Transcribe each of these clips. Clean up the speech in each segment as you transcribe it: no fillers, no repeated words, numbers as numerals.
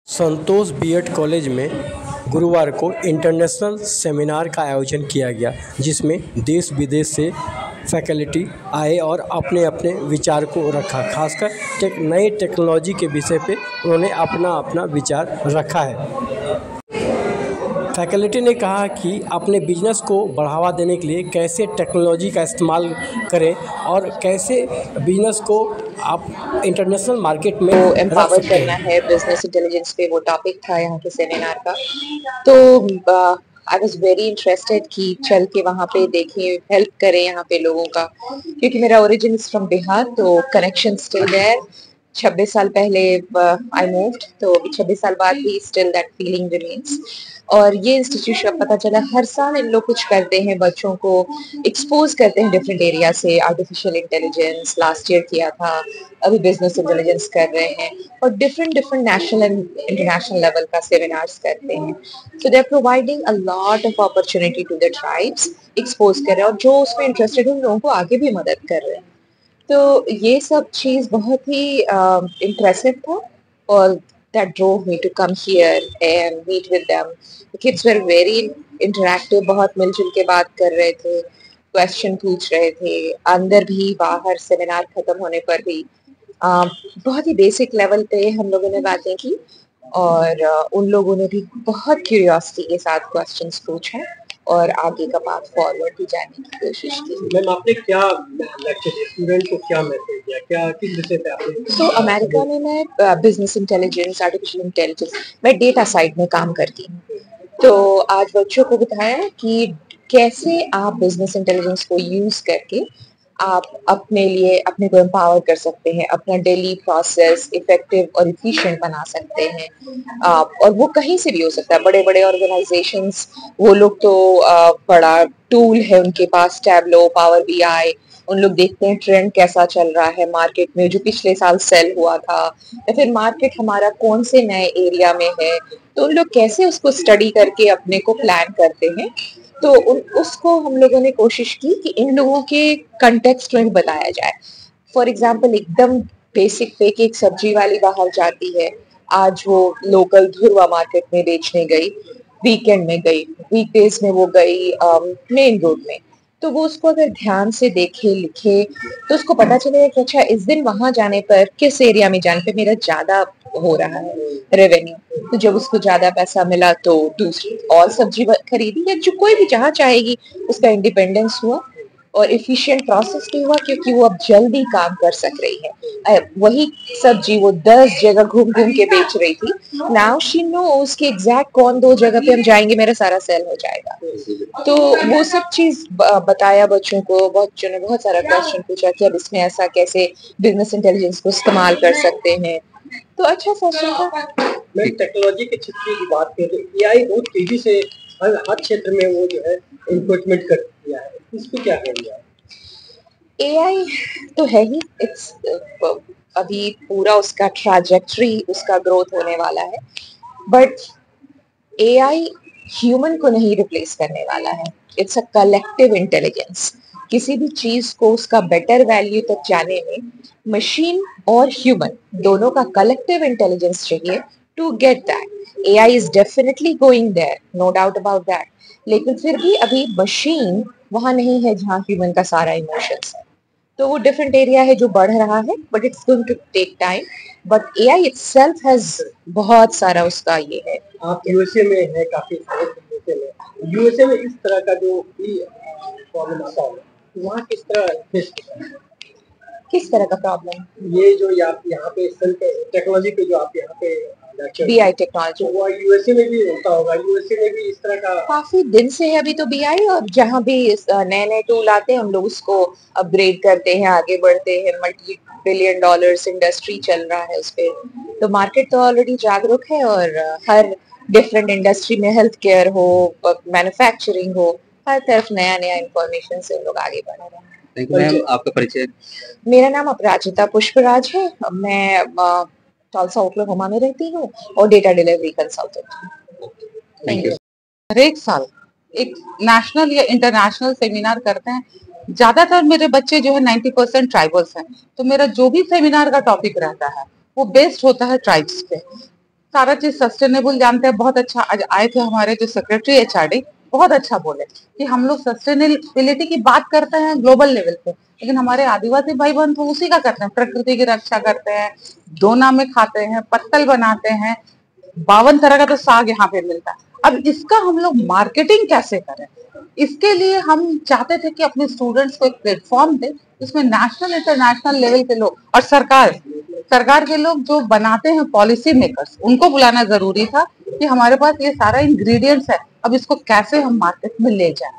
संतोष BEd college में गुरुवार को इंटरनेशनल सेमिनार का आयोजन किया गया, जिसमें देश विदेश से फैकल्टी आए और अपने अपने विचार को रखा। खासकर नई टेक्नोलॉजी के विषय पे उन्होंने अपना अपना विचार रखा है। फैकल्टी ने कहा कि अपने बिजनेस को बढ़ावा देने के लिए कैसे टेक्नोलॉजी का इस्तेमाल करें और कैसे बिजनेस को आप इंटरनेशनल मार्केट में एम्पावर करना है। बिजनेस इंटेलिजेंस पे वो टॉपिक था यहाँ के सेमिनार का। तो आई वॉज वेरी इंटरेस्टेड कि चल के वहाँ पे देखें, हेल्प करें यहाँ पे लोगों का, क्योंकि मेरा ओरिजिन इज फ्रॉम बिहार, तो कनेक्शन स्टिल देयर। 26 साल पहले आई मूव्ड, तो 26 साल बाद भी स्टिल दैट फीलिंग रिमेन्स। और ये इंस्टीट्यूशन पता चला हर साल इन लोग कुछ करते हैं, बच्चों को एक्सपोज करते हैं डिफरेंट एरिया से। आर्टिफिशियल इंटेलिजेंस लास्ट ईयर किया था, अभी बिजनेस इंटेलिजेंस कर रहे हैं, और different national and international level का सेमिनार्स करते हैं। So they are providing a lot of opportunity to the tribes, expose कर रहे हैं, और जो उसमें इंटरेस्टेड उन लोगों को आगे भी मदद कर रहे हैं। तो ये सब चीज बहुत ही इम्प्रेसिव था, और that drove me to come here and meet with them. The kids were very interactive, बहुत मिलजुल के बात कर रहे थे, क्वेश्चन पूछ रहे थे, अंदर भी बाहर। सेमिनार खत्म होने पर भी बहुत ही बेसिक लेवल पे हम लोगों ने बातें की, और उन लोगों ने भी बहुत क्यूरियोसिटी के साथ क्वेश्चंस पूछे और आगे का पाथ फॉरवर्ड भी जाने की कोशिश की। मैम, आपने क्या लेक्चर दिया, स्टूडेंट को क्या मैसेज दिया, क्या किस विषय पे आपने? अमेरिका में मैं बिजनेस इंटेलिजेंस, आर्टिफिशियल इंटेलिजेंस, मैं डेटा साइड में काम करती हूँ। तो आज बच्चों को बताया कि कैसे आप बिजनेस इंटेलिजेंस को यूज करके आप अपने लिए अपने को एम्पावर कर सकते हैं, अपना डेली प्रोसेस इफेक्टिव और इफिशिएंट बना सकते हैं। और वो कहीं से भी हो सकता है, बड़े बड़े ऑर्गेनाइजेशंस, वो लोग तो बड़ा टूल है उनके पास, टैबलो, पावर बीआई। उन लोग देखते हैं ट्रेंड कैसा चल रहा है मार्केट में, जो पिछले साल सेल हुआ था, या फिर मार्केट हमारा कौन से नए एरिया में है, तो उन लोग कैसे उसको स्टडी करके अपने को प्लान करते हैं। तो उसको हम लोगों ने कोशिश की कि इन लोगों के कंटेक्स्ट में बताया जाए। फॉर एग्जाम्पल, एकदम बेसिक पे कि एक सब्जी वाली बाहर जाती है, आज वो लोकल धुरवा मार्केट में बेचने गई, वीकेंड में गई, वीकडेज में वो गई मेन रोड में, तो वो उसको अगर ध्यान से देखे लिखे तो उसको पता चलेगा कि अच्छा, इस दिन वहां जाने पर, किस एरिया में जाने पर मेरा ज्यादा हो रहा है रेवेन्यू। तो जब उसको ज्यादा पैसा मिला तो दूसरी और सब्जी खरीदी, या जो कोई भी जहाँ चाहेगी, उसका इंडिपेंडेंस हुआ और इफिशिएंट प्रोसेस भी हुआ, क्योंकि वो अब जल्दी काम कर सक रही है। वही सब्जी वो 10 जगह घूम घूम के बेच रही थी, नाउ शी नोस कि एग्जैक्ट कौन 2 जगह पे हम जाएंगे, मेरा सारा सेल हो जाएगा। तो वो सब चीज बताया बच्चों को। बच्चों ने बहुत सारा क्वेश्चन पूछा कि अब इसमें ऐसा कैसे बिजनेस इंटेलिजेंस को इस्तेमाल कर सकते हैं। तो अच्छा सेशन था। मैं टेक्नोलॉजी के क्षेत्र की बात करें तो एआई बहुत तेजी से हर क्षेत्र में वो जो है इन्क्रोचमेंट कर दिया है, इस पे क्या कहेंगे आप? एआई तो है ही, इट्स अभी पूरा उसका ट्रैजेक्टरी, उसका ग्रोथ होने वाला है, बट एआई ह्यूमन को नहीं रिप्लेस करने वाला है। It's a collective intelligence. किसी भी चीज को उसका बेटर वैल्यू तक जाने में मशीन और ह्यूमन दोनों का कलेक्टिव इंटेलिजेंस चाहिए to get that. AI is definitely going there, no doubt about that, लेकिन फिर भी अभी मशीन वहां नहीं है जहां ह्यूमन का सारा इमोशंस है। तो वो डिफरेंट एरिया है जो बढ़ रहा है, but it's going to take time. But AI itself has बहुत सारा उसका ये है। आप यूएसए में है, काफी यूएसए में इस तरह का जो भी प्रॉब्लम आता है, वहाँ किस तरह फेस होता है? किस तरह का प्रॉब्लम? ये जो यहाँ पे टेक्नोलॉजी पे जो आप यहाँ पे बीआई टेक्नोलॉजी, वो यूएसए में भी होता होगा, यूएसए में भी इस तरह का काफी दिन से है अभी तो बीआई, और जहाँ भी नए नए टूल आते हैं हम लोग उसको अपग्रेड करते हैं, आगे बढ़ते हैं। मल्टी बिलियन डॉलर्स इंडस्ट्री चल रहा है उस पे, तो मार्केट तो ऑलरेडी जागरूक है, और हर डिफरेंट इंडस्ट्री में, हेल्थ केयर हो, मैन्युफैक्चरिंग हो, हर तरफ नया नया इंफॉर्मेशन से लोग आगे बढ़ रहे हैं। मैम, आपका परिचय? मेरा नाम अपराजिता पुष्पराज है। मैं टुल्सा, ओक्लाहोमा में रहती हूँ और डेटा डिलीवरी कंसल्टेंट हूँ। Thank you. हर एक साल एक नेशनल या इंटरनेशनल सेमिनार करते हैं। ज्यादातर मेरे बच्चे जो है 90% ट्राइबल्स हैं, तो मेरा जो भी सेमिनार का टॉपिक रहता है वो बेस्ड होता है ट्राइब्स पे। सारा चीज सस्टेनेबल जानते हैं। बहुत अच्छा आज आए थे हमारे जो सेक्रेटरी एचआरडी, बहुत अच्छा बोले कि हम लोग सस्टेनेबिलिटी की बात करते हैं ग्लोबल लेवल पे, लेकिन हमारे आदिवासी भाई बहन तो उसी का करते हैं, प्रकृति की रक्षा करते हैं, दोना में खाते हैं, पत्तल बनाते हैं, 52 तरह का तो साग यहाँ पे मिलता है। अब इसका हम लोग मार्केटिंग कैसे करें, इसके लिए हम चाहते थे कि अपने स्टूडेंट्स को एक प्लेटफॉर्म दे जिसमें नेशनल इंटरनेशनल लेवल के लोग और सरकार के लोग जो बनाते हैं पॉलिसी मेकर्स, उनको बुलाना जरूरी था कि हमारे पास ये सारा इंग्रेडिएंट्स है, अब इसको कैसे हम मार्केट में ले जाएं।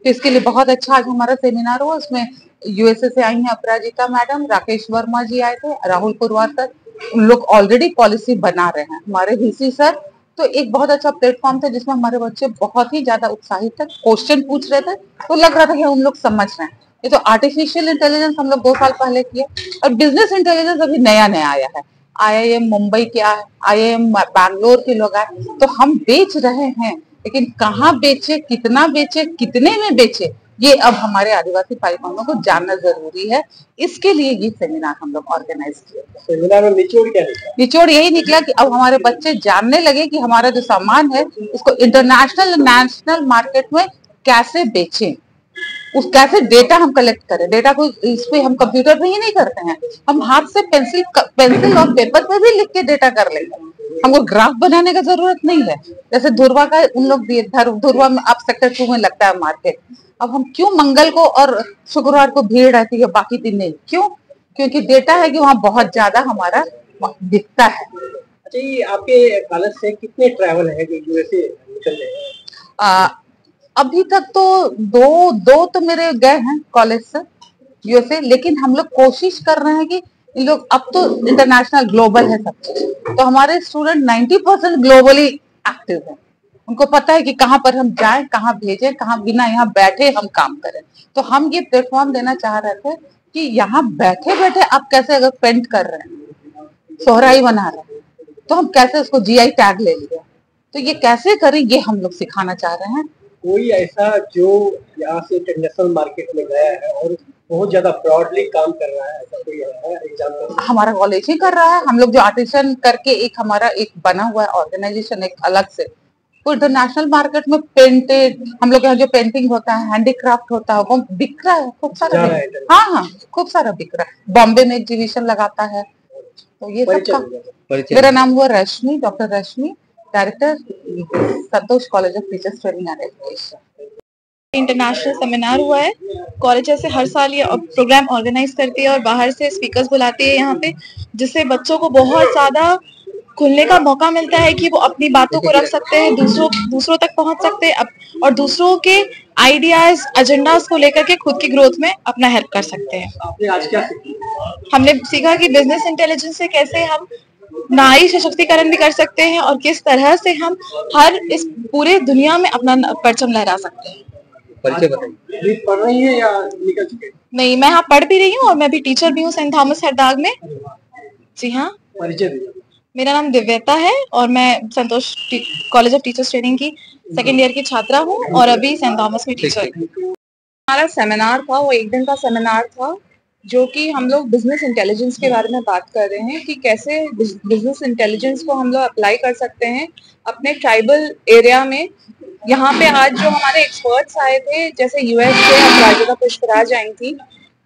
तो इसके लिए बहुत अच्छा आज हमारा सेमिनार हुआ। उसमें यूएसए से आई हैं अपराजिता मैडम, राकेश वर्मा जी आए थे, राहुल पुरवार सर, उन लोग ऑलरेडी पॉलिसी बना रहे हैं, हमारे वीसी सर। तो एक बहुत अच्छा प्लेटफॉर्म था जिसमें हमारे बच्चे बहुत ही ज्यादा उत्साहित थे, क्वेश्चन पूछ रहे थे, तो लग रहा था कि हम लोग समझ रहे हैं। ये तो आर्टिफिशियल इंटेलिजेंस हम लोग 2 साल पहले किए, और बिजनेस इंटेलिजेंस अभी नया नया आया है। आईआईएम मुंबई के आए, आईआईएम बैंगलोर के लोग आए, तो हम बेच रहे हैं, लेकिन कहाँ बेचे, कितना बेचे, कितने में बेचे, ये अब हमारे आदिवासी भाई बहनों को जानना जरूरी है। इसके लिए ये सेमिनार हम लोग ऑर्गेनाइज किए। सेमिनार में निचोड़ क्या निकला? निचोड़ यही निकला कि अब हमारे बच्चे जानने लगे कि हमारा जो सामान है उसको इंटरनेशनल नेशनल मार्केट में कैसे बेचें, उस कैसे डेटा हम कलेक्ट करें। डेटा को इस पे हम कंप्यूटर पे ही नहीं करते हैं, हम हाथ से पेंसिल और पेपर पे भी लिख के डेटा कर लेते हैं। हमको ग्राफ बनाने का जरूरत नहीं है। जैसे धुरवा का उन लोग धुरवा में अब सेक्टर 2 में लगता है मार्केट, अब हम क्यों मंगल को और शुक्रवार को भीड़ रहती है, बाकी दिन नहीं, क्यों? क्योंकि डेटा है कि वहाँ बहुत ज्यादा हमारा दिखता है। अच्छा, ये आपके कॉलेज से कितने ट्रैवल है जो यूएसए निकल रहे हैं? अभी तक तो दो तो मेरे गए हैं कॉलेज से यूएसए, लेकिन हम लोग कोशिश कर रहे हैं कि इन लोग अब तो इंटरनेशनल ग्लोबल है सब चीज, तो हमारे स्टूडेंट 90% ग्लोबली एक्टिव है। उनको पता है कि कहाँ पर हम जाएं, कहाँ भेजें, कहाँ बिना यहाँ बैठे हम काम करें। तो हम ये प्लेटफॉर्म देना चाह रहे थे कि यहाँ बैठे बैठे आप कैसे, अगर पेंट कर रहे हैं, सोहराई बना रहे हैं, तो हम कैसे उसको जीआई टैग ले लिया, तो ये कैसे करें, ये हम लोग सिखाना चाह रहे हैं। कोई ऐसा जो यहाँ से इंटरनेशनल मार्केट में गया है और बहुत ज्यादा ब्रॉडली काम कर रहा है, ऐसा कोई है एग्जांपल? हमारा कॉलेज ही कर रहा है। हम लोग जो आर्टिसन करके एक हमारा एक बना हुआ है ऑर्गेनाइजेशन एक अलग से, वो इंटरनेशनल मार्केट में पेंटेड, हम लोग यहाँ जो पेंटिंग होता है, हैंडीक्राफ्ट होता है, वो बिक रहा है खूब सारा। हाँ, खूब सारा बिक रहा है। बॉम्बे में एग्जीबिशन लगाता है। तो ये सब मेरा नाम हुआ Rashmi, doctor Rashmi, director Santosh college of teachers training and education. International seminar हुआ है, कॉलेज ऐसे हर साल ये प्रोग्राम ऑर्गेनाइज करती है और बाहर से स्पीकर्स बुलाती है यहाँ पे, जिससे बच्चों को बहुत ज्यादा खुलने का मौका मिलता है कि वो अपनी बातों को रख सकते हैं, दूसरों तक पहुंच सकते हैं और दूसरों के आइडियाज एजेंडाज को लेकर के खुद की ग्रोथ में अपना हेल्प कर सकते हैं। आपने आज क्या सीखा? हमने सीखा कि बिजनेस इंटेलिजेंस से कैसे हम नारी सशक्तिकरण भी कर सकते हैं और किस तरह से हम हर इस पूरे दुनिया में अपना परचम लहरा सकते हैं। परिचय बताइए। पढ़ रही है या निकल चुके? नहीं, मैं यहाँ पढ़ भी रही हूँ और मैं भी टीचर भी हूँ सेंट थॉमस हरदाग में। जी हाँ। परिचय दीजिए। मेरा नाम दिव्यता है और मैं संतोष कॉलेज ऑफ टीचर्स ट्रेनिंग की सेकेंड ईयर की छात्रा हूँ और अभी सेंट थॉमस में टीचर हूँ। हमारा सेमिनार था, वो एक दिन का सेमिनार था, जो कि हम लोग बिजनेस इंटेलिजेंस के बारे में बात कर रहे हैं कि कैसे बिजनेस इंटेलिजेंस को हम लोग अप्लाई कर सकते हैं अपने ट्राइबल एरिया में। यहाँ पे आज जो हमारे एक्सपर्ट्स आए थे, जैसे यूएस से अपराजिता पुष्पराज आई थी,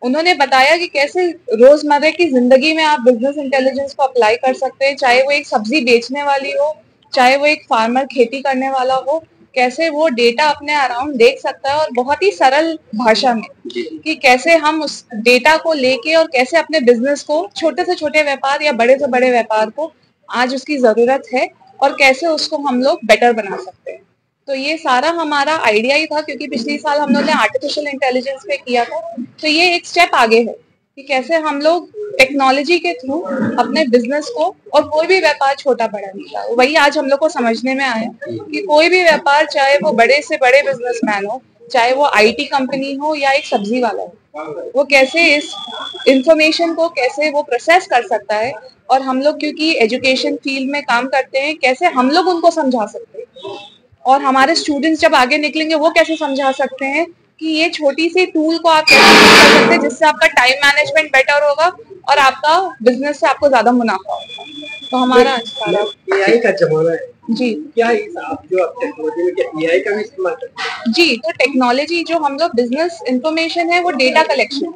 उन्होंने बताया कि कैसे रोजमर्रा की जिंदगी में आप बिजनेस इंटेलिजेंस को अप्लाई कर सकते हैं, चाहे वो एक सब्जी बेचने वाली हो, चाहे वो एक फार्मर खेती करने वाला हो, कैसे वो डेटा अपने अराउंड देख सकता है और बहुत ही सरल भाषा में कि कैसे हम उस डेटा को लेके और कैसे अपने बिजनेस को, छोटे से छोटे व्यापार या बड़े से बड़े व्यापार को आज उसकी जरूरत है और कैसे उसको हम लोग बेटर बना सकते हैं। तो ये सारा हमारा आइडिया ही था, क्योंकि पिछले साल हम लोग ने आर्टिफिशियल इंटेलिजेंस पे किया था, तो ये एक स्टेप आगे है कि कैसे हम लोग टेक्नोलॉजी के थ्रू अपने बिजनेस को, और कोई भी व्यापार छोटा बड़ा नहीं था, वही आज हम लोग को समझने में आया कि कोई भी व्यापार, चाहे वो बड़े से बड़े बिजनेसमैन हो, चाहे वो आईटी कंपनी हो या एक सब्जी वाला हो, वो कैसे इस इंफॉर्मेशन को कैसे वो प्रोसेस कर सकता है। और हम लोग क्योंकि एजुकेशन फील्ड में काम करते हैं, कैसे हम लोग उनको समझा सकते हैं और हमारे स्टूडेंट्स जब आगे निकलेंगे वो कैसे समझा सकते हैं कि ये छोटी सी टूल को आप कैसे यूज कर सकते हैं जिससे आपका टाइम मैनेजमेंट बेटर होगा और आपका बिजनेस से आपको ज्यादा मुनाफा होगा। तो हमारा सारा एआई का जमाना है जी क्या आप जो आप टेक्नोलॉजी में क्या एआई का भी इस्तेमाल करते हैं? जी, तो टेक्नोलॉजी जो हम लोग बिजनेस इंफॉर्मेशन है वो डेटा कलेक्शन,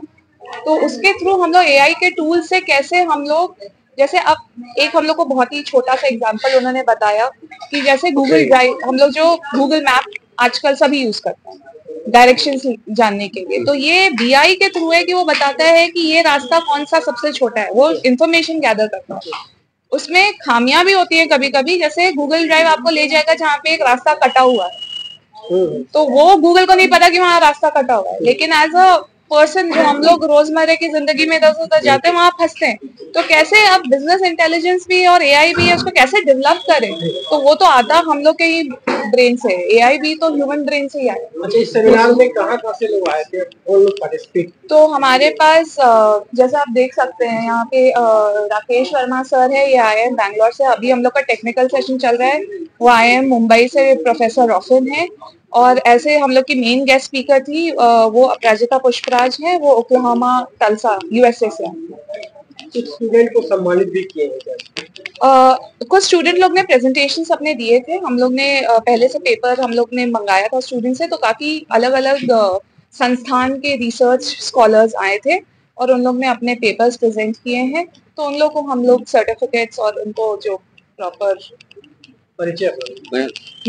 तो उसके थ्रू हम लोग एआई के टूल से कैसे हम लोग, जैसे अब एक हम लोग को बहुत ही छोटा सा एग्जांपल उन्होंने बताया कि जैसे गूगल ड्राइव हम लोग जो गूगल मैप आजकल सभी यूज करते हैं डायरेक्शंस जानने के लिए, तो ये बीआई के थ्रू है कि वो बताता है कि ये रास्ता कौन सा सबसे छोटा है, वो इंफॉर्मेशन गैदर करता है। उसमें खामियां भी होती है कभी कभी, जैसे गूगल ड्राइव आपको ले जाएगा जहाँ पे एक रास्ता कटा हुआ है, तो वो गूगल को नहीं पता कि वहाँ रास्ता कटा हुआ है, लेकिन एज अ पर्सन जो हम लोग रोजमर्रा की जिंदगी में इधर उधर जाते हैं वहाँ फंसते हैं, तो कैसे अब बिजनेस इंटेलिजेंस भी और एआई भी है उसको कैसे डेवलप करें, तो वो तो आता हम लोग के ही ब्रेन से, एआई भी तो ह्यूमन ब्रेन से ही आया। अच्छा, इस सेमिनार में कहाँ से लोग आए थे और लोग पार्टिसिपेट? तो हमारे पास जैसे आप देख सकते हैं यहाँ पे राकेश वर्मा सर है, ये आए हैं बैंगलोर से, अभी हम लोग का टेक्निकल सेशन चल रहा है, वो आए हैं मुंबई से, प्रोफेसर रॉफिन है, और ऐसे हम लोग की मेन गेस्ट स्पीकर थी वो अपराजिता पुष्पराज है, वो ओक्लाहोमा टल्सा यूएसए से है। कुछ स्टूडेंट को सम्मानित भी किए हैं? कुछ स्टूडेंट लोग ने प्रेजेंटेशंस अपने दिए थे, हम लोग ने पहले से पेपर हम लोग ने मंगाया था स्टूडेंट से, तो काफी अलग अलग संस्थान के रिसर्च स्कॉलर्स आए थे और उन लोग ने अपने पेपर्स प्रेजेंट किए हैं, तो उन लोग को हम लोग सर्टिफिकेट्स और उनको जो प्रॉपर परिचय।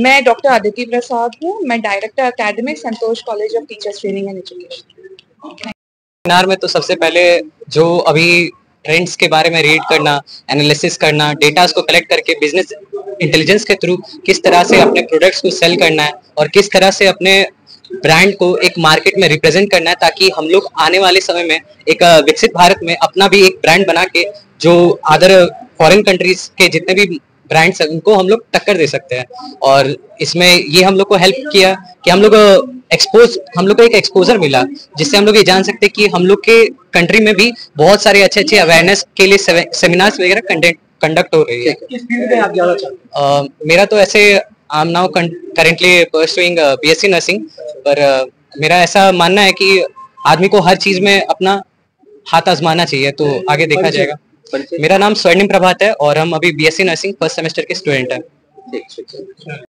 मैं डॉक्टर अदिति प्रसाद हूँ, मैं director academic Santosh college of teachers training and education. Seminar में तो सबसे पहले जो अभी ट्रेंड्स के बारे में रीड करना, एनालिसिस करना, डेटा को कलेक्ट करके बिजनेस इंटेलिजेंस के थ्रू किस तरह से अपने प्रोडक्ट्स को सेल करना है और किस तरह से अपने ब्रांड को एक मार्केट में रिप्रेजेंट करना है, ताकि हम लोग आने वाले समय में एक विकसित भारत में अपना भी एक ब्रांड बना के जो अदर फॉरेन कंट्रीज के जितने भी ब्रांड्स हैं उनको हम लोग टक्कर दे सकते हैं। और इसमें ये हम लोग को हेल्प किया कि हम लोग को एक एक्सपोजर मिला, जिससे हम लोग ये जान सकते हैं कि हम लोग के कंट्री में भी बहुत सारे अच्छे अवेयरनेस के लिए सेमिनार्स वगैरह कंडक्ट हो रही है। किस फील्ड में आप जाना चाहते हैं? मेरा तो ऐसे I am now currently pursuing BSc nursing, पर मेरा ऐसा मानना है कि आदमी को हर चीज में अपना हाथ आजमाना चाहिए, तो आगे देखा जाएगा। मेरा नाम स्वर्णिम प्रभात है और हम अभी बीएससी नर्सिंग फर्स्ट सेमेस्टर के स्टूडेंट हैं।